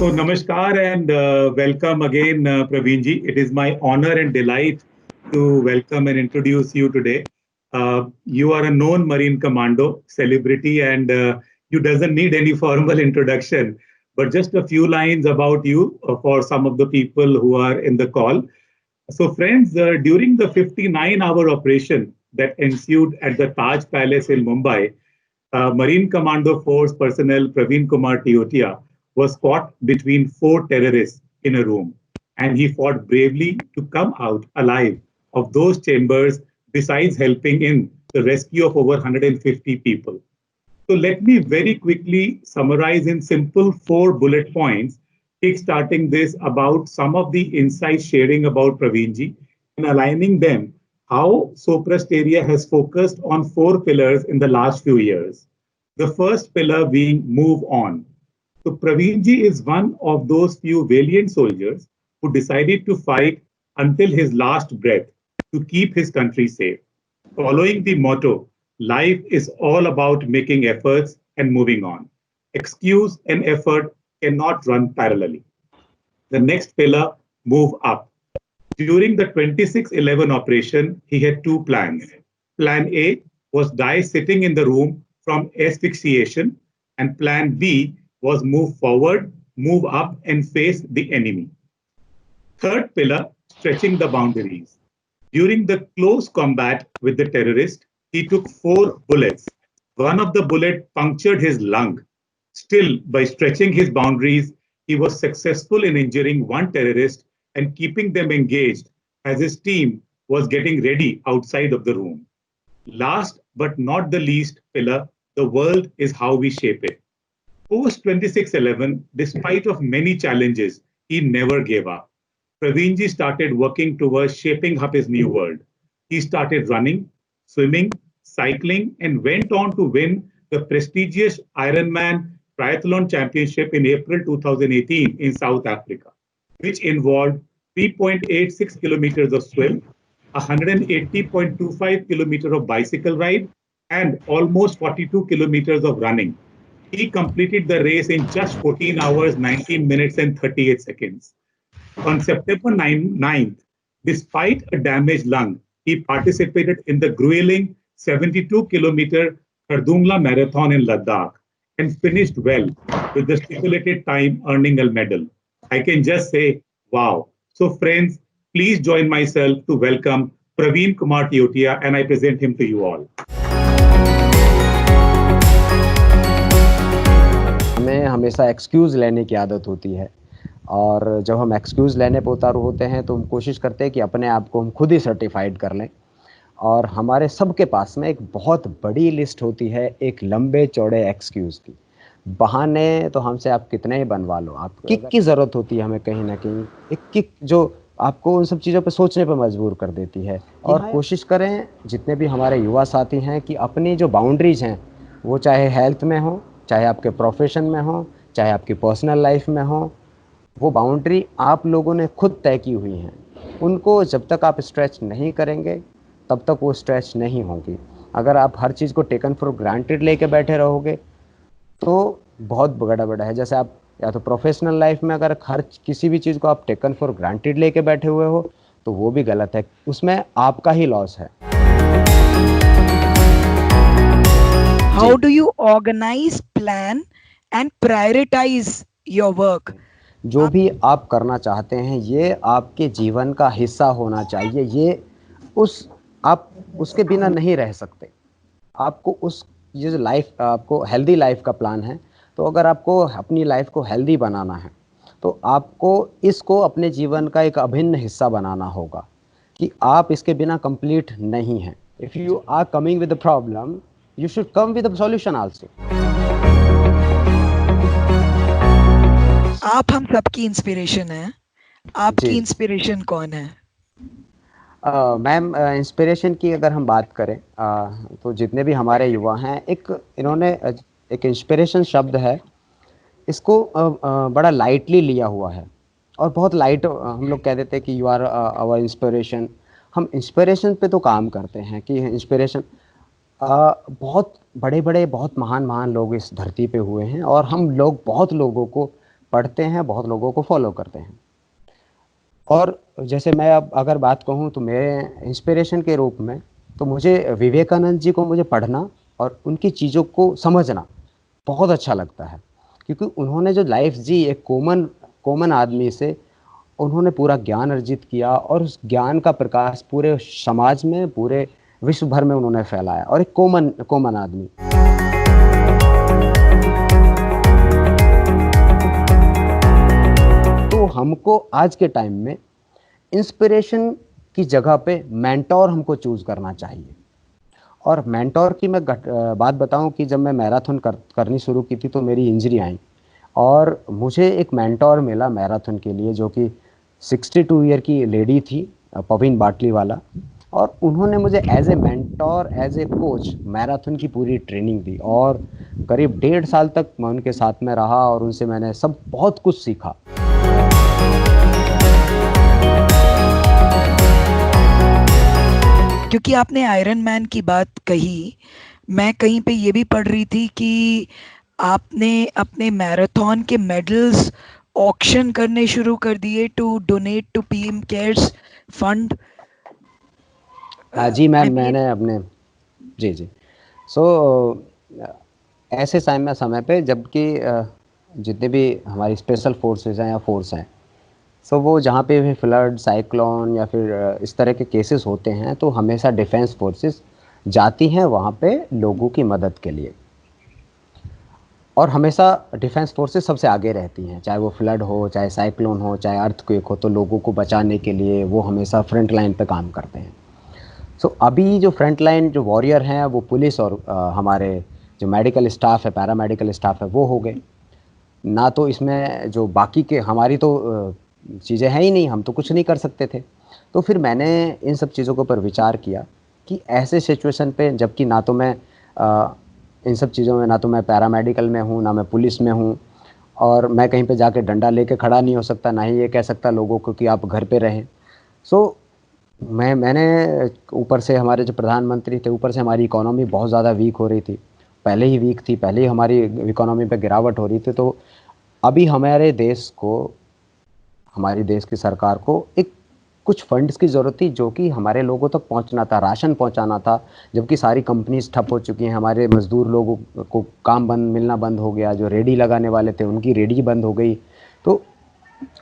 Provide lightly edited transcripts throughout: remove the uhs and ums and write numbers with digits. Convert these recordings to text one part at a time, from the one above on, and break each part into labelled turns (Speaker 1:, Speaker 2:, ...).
Speaker 1: So, Namaskar and welcome again, Praveen ji. It is my honor and delight to welcome and introduce you today. You are a known Marine Commando celebrity, and you doesn't need any formal introduction, but just a few lines about you for some of the people who are in the call. So, friends, during the 59-hour operation that ensued at the Taj Palace in Mumbai, Marine Commando Force personnel Praveen Kumar Tiotia was caught between four terrorists in a room, and he fought bravely to come out alive of those chambers, besides helping in the rescue of over 150 people. So let me very quickly summarize in simple four bullet points, kickstarting this about some of the insights sharing about Praveenji and aligning them how Soprasteria has focused on four pillars in the last few years. The first pillar being move on. So Praveenji is one of those few valiant soldiers who decided to fight until his last breath to keep his country safe, following the motto, life is all about making efforts and moving on. Excuse and effort cannot run parallelly. The next pillar, move up. During the 2611 operation, he had two plans. Plan A was die sitting in the room from asphyxiation, and Plan B was move forward, move up, and face the enemy. Third pillar, stretching the boundaries. During the close combat with the terrorist, he took four bullets. One of the bullets punctured his lung. Still, by stretching his boundaries, he was successful in injuring one terrorist and keeping them engaged as his team was getting ready outside of the room. Last but not the least pillar, the world is how we shape it. Post 2611, despite of many challenges, he never gave up. Praveenji started working towards shaping up his new world. He started running, swimming, cycling, and went on to win the prestigious Ironman Triathlon Championship in April 2018 in South Africa, which involved 3.86 kilometers of swim, 180.25 kilometers of bicycle ride, and almost 42 kilometers of running. He completed the race in just 14 hours, 19 minutes, and 38 seconds. On September 9th, despite a damaged lung, he participated in the grueling 72-kilometer Kardungla Marathon in Ladakh and finished well with the stipulated time, earning a medal. I can just say, wow. So, friends, please join myself to welcome Praveen Kumar Tiotia, and I present him to you all.
Speaker 2: हमें हमेशा excuse लेने की आदत होती है और जब हम एक्सक्यूज़ लेने पे उतारू होते हैं तो हम कोशिश करते हैं कि अपने आप को हम खुद ही सर्टिफाइड कर लें और हमारे सबके पास में एक बहुत बड़ी लिस्ट होती है एक लंबे चौड़े एक्सक्यूज़ की। बहाने तो हमसे आप कितने ही बनवा लो, आप किक की ज़रूरत होती है हमें कहीं न कहीं, एक किक जो आपको उन सब चीज़ों पे सोचने पे मजबूर कर देती है। और कोशिश करें जितने भी हमारे युवा साथी हैं कि अपनी जो बाउंड्रीज़ हैं वो चाहे हेल्थ में हो, चाहे आपके प्रोफेशन में हो, चाहे आपकी पर्सनल लाइफ में हो, वो बाउंड्री आप लोगों ने खुद तय की हुई हैं। उनको जब तक आप स्ट्रेच नहीं करेंगे तब तक वो स्ट्रेच नहीं होंगी। अगर आप हर चीज़ को टेकन फॉर ग्रांटेड लेके बैठे रहोगे तो बहुत बड़ा है। जैसे आप या तो प्रोफेशनल लाइफ में अगर हर किसी भी चीज़ को आप टेकन फॉर ग्रांटेड लेके बैठे हुए हो तो वो भी गलत है, उसमें आपका ही लॉस है।
Speaker 3: How do you organize, plan and prioritize your work?
Speaker 2: जो भी आप करना चाहते हैं ये आपके जीवन का हिस्सा होना चाहिए। ये आप उसके बिना नहीं रह सकते। आपको ये जो लाइफ आपको हेल्दी लाइफ का प्लान है, तो अगर आपको अपनी लाइफ को हेल्दी बनाना है तो आपको इसको अपने जीवन का एक अभिन्न हिस्सा बनाना होगा कि आप इसके बिना कंप्लीट नहीं हैं। If you are coming with the problem you should come with a solution also.
Speaker 3: आप हम सबकी इंस्पिरेशन हैं। आपकी इंस्पिरेशन कौन है?
Speaker 2: मैम, इंस्पिरेशन की अगर हम बात करें तो जितने भी हमारे युवा हैं, इन्होंने एक इंस्पिरेशन शब्द है, इसको बड़ा लाइटली लिया हुआ है और बहुत लाइट हम लोग कह देते हैं कि यू आर आवर इंस्पिरेशन। हम इंस्पिरेशन पे तो काम करते हैं कि इंस्पिरेशन बहुत बड़े बहुत महान लोग इस धरती पे हुए हैं और हम लोग बहुत लोगों को पढ़ते हैं, बहुत लोगों को फॉलो करते हैं। और जैसे मैं अब अगर बात कहूँ तो मेरे इंस्पिरेशन के रूप में तो मुझे विवेकानंद जी को मुझे पढ़ना और उनकी चीज़ों को समझना बहुत अच्छा लगता है, क्योंकि उन्होंने जो लाइफ जी एक कॉमन आदमी से उन्होंने पूरा ज्ञान अर्जित किया और उस ज्ञान का प्रकाश पूरे समाज में, पूरे विश्व भर में उन्होंने फैलाया, और एक कॉमन आदमी। तो हमको आज के टाइम में इंस्पिरेशन की जगह पे मेंटोर हमको चूज करना चाहिए। और मेंटोर की मैं बात बताऊं कि जब मैं मैराथन करनी शुरू की थी तो मेरी इंजरी आई और मुझे एक मेंटोर मिला मैराथन के लिए, जो कि 62 ईयर की लेडी थी, पवीन बाटली वाला। और उन्होंने मुझे as a mentor, as a coach marathon की पूरी ट्रेनिंग दी और करीब 1.5 साल तक मैं उनके साथ में रहा और उनसे मैंने सब बहुत कुछ सीखा।
Speaker 3: क्योंकि आपने आयरन मैन की बात कही, मैं कहीं पे ये भी पढ़ रही थी कि आपने अपने मैराथन के मेडल्स ऑक्शन करने शुरू कर दिए to donate to PM Cares fund.
Speaker 2: जी मैम, मैंने अपने जी सो ऐसे समय पे जबकि जितने भी हमारी स्पेशल फोर्सेस हैं या फोर्स हैं, सो वो जहाँ पे भी फ्लड, साइक्लोन या फिर इस तरह के केसेस होते हैं तो हमेशा डिफेंस फोर्सेस जाती हैं वहाँ पे लोगों की मदद के लिए। और हमेशा डिफेंस फोर्सेस सबसे आगे रहती हैं, चाहे वो फ्लड हो, चाहे साइक्लोन हो, चाहे अर्थक्वेक हो, तो लोगों को बचाने के लिए वो हमेशा फ्रंट लाइन पे काम करते हैं। सो अभी जो फ्रंट लाइन जो वॉरियर हैं वो पुलिस और हमारे जो मेडिकल स्टाफ है, पैरामेडिकल स्टाफ है, वो हो गए ना। तो इसमें जो बाकी के हमारी तो चीज़ें हैं ही नहीं, हम तो कुछ नहीं कर सकते थे। तो फिर मैंने इन सब चीज़ों के ऊपर विचार किया कि ऐसे सिचुएशन पे, जबकि ना तो मैं इन सब चीज़ों में, ना तो मैं पैरामेडिकल में हूँ, ना मैं पुलिस में हूँ, और मैं कहीं पे जाके डंडा लेके खड़ा नहीं हो सकता, ना ही ये कह सकता लोगों को कि आप घर पे रहें। सो मैंने ऊपर से हमारे जो प्रधानमंत्री थे, ऊपर से हमारी इकोनॉमी बहुत ज़्यादा वीक हो रही थी, पहले ही वीक थी, पहले ही हमारी इकोनॉमी पे गिरावट हो रही थी। तो अभी हमारे देश को, हमारी देश की सरकार को एक कुछ फंड्स की ज़रूरत थी जो कि हमारे लोगों तक पहुंचना था, राशन पहुंचाना था। जबकि सारी कंपनीज ठप हो चुकी हैं, हमारे मज़दूर लोगों को काम मिलना बंद हो गया, जो रेडी लगाने वाले थे उनकी रेडी बंद हो गई। तो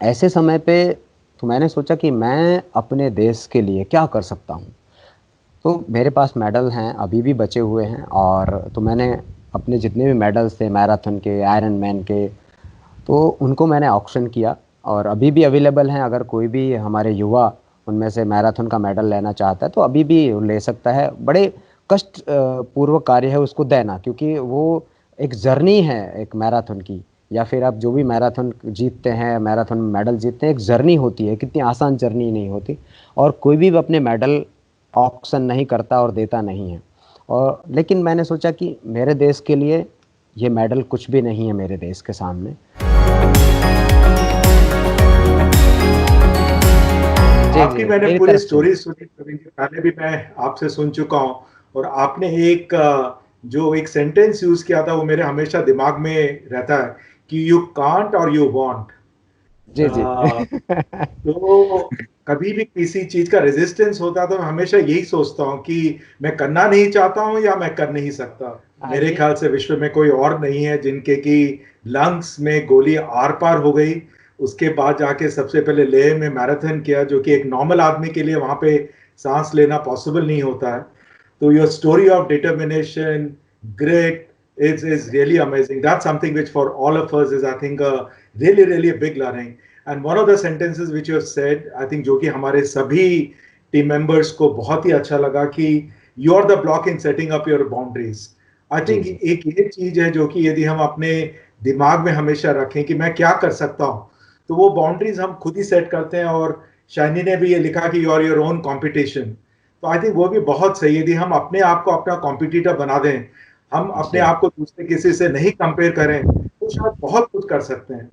Speaker 2: ऐसे समय पे तो मैंने सोचा कि मैं अपने देश के लिए क्या कर सकता हूँ। तो मेरे पास मेडल हैं, अभी भी बचे हुए हैं, और तो मैंने अपने जितने भी मेडल्स थे मैराथन के, आयरन मैन के, तो उनको मैंने ऑक्शन किया और अभी भी अवेलेबल हैं। अगर कोई भी हमारे युवा उनमें से मैराथन का मेडल लेना चाहता है तो अभी भी ले सकता है। बड़े कष्ट पूर्वक कार्य है उसको देना, क्योंकि वो एक जर्नी है एक मैराथन की, या फिर आप जो भी मैराथन जीतते हैं, मैराथन में मेडल जीतते हैं, एक जर्नी होती है, कितनी आसान जर्नी नहीं होती। और कोई भी अपने मेडल ऑक्शन नहीं करता और देता नहीं है। और लेकिन मैंने सोचा कि मेरे देश के लिए ये मेडल कुछ भी नहीं है मेरे देश के सामने।
Speaker 4: आपकी मैंने पूरी स्टोरी सुनी, पहले भी मैं आपसे सुन चुका हूँ, और आपने जो एक सेंटेंस यूज किया था वो मेरे हमेशा दिमाग में रहता है कि यू कांट और यू वांट।
Speaker 2: जी
Speaker 4: तो कभी भी किसी चीज का रेजिस्टेंस होता है तो मैं हमेशा यही सोचता हूँ कि मैं करना नहीं चाहता हूँ या मैं कर नहीं सकता। मेरे ख्याल से विश्व में कोई और नहीं है जिनके की लंग्स में गोली आर पार हो गई, उसके बाद जाके सबसे पहले लेह में मैराथन किया, जो कि एक नॉर्मल आदमी के लिए वहां पे सांस लेना पॉसिबल नहीं होता है। तो your story of determination, great, is really amazing. That's something which for all of us is, I think, really a big learning. And one of the sentences which you have said, I think, जो कि हमारे सभी team members को बहुत ही अच्छा लगा कि you are the block in setting up your boundaries. I think एक ये चीज है जो कि यदि हम अपने दिमाग में हमेशा रखें कि मैं क्या कर सकता हूँ, तो वो बाउंड्रीज हम खुद ही सेट करते हैं। और शाइनी ने भी ये लिखा कि you are your own competition, तो आई थिंक वो भी बहुत सही है। यदि हम अपने आप को अपना कॉम्पिटिटर बना दें, हम अपने आप को दूसरे किसी से नहीं कंपेयर करें, तो शायद बहुत कुछ कर सकते हैं।